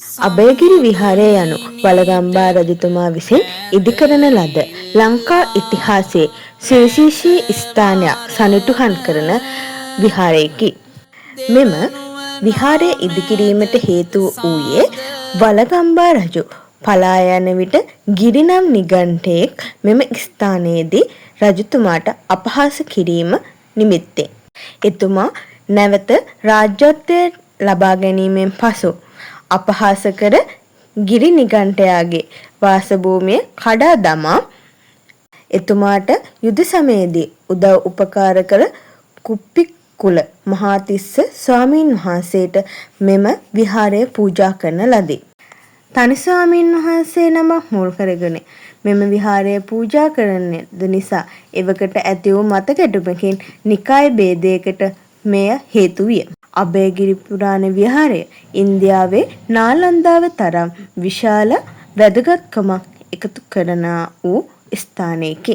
අභයගිරි විහාරය යනු වළගම්බා රජතුමා විසින් ඉදිකරන ලද ලංකා ඉතිහාසයේ සුවිශේෂී ස්ථානයක් සනිටුහන් කරන විහාරයකි. මෙම විහාරය ඉදිකිරීමට හේතු වූයේ වළගම්බා රජු පලා යන විට ගිරි නම් නිගණ්ඨයෙක් මෙම ස්ථානයේදී රජතුමාට අපහාස කිරීම නිමිත්තෙන්. එතුමා නැවත රාජ්‍යත්වය ලබා ගැනීමෙන් පසු අපහාස කර ගිරි නිගණ්ඨයාගේ වාසභූමිය කඩා දමා එතුමාට යුද සමයේදී උදව් උපකාර කළ කුප්පිකුල මහාතිස්ස ස්වාමීන් වහන්සේට මෙම විහාරය පූජා කරන ලදී. තනි ස්වාමීන් වහන්සේ නමක් මුල් කරගෙන මෙම විහාරය පූජා කරන නිසා එවකට ඇති වූ මතකැටුමකින් නිකාය භේදයකට මෙය හේතු විය. අභයගිරි පුරාණ විහාරය ඉන්දියාවේ නාලන්දාව තරම් විශාල වැදගත්කමක් එකතු කරන වූ ස්ථානයකි.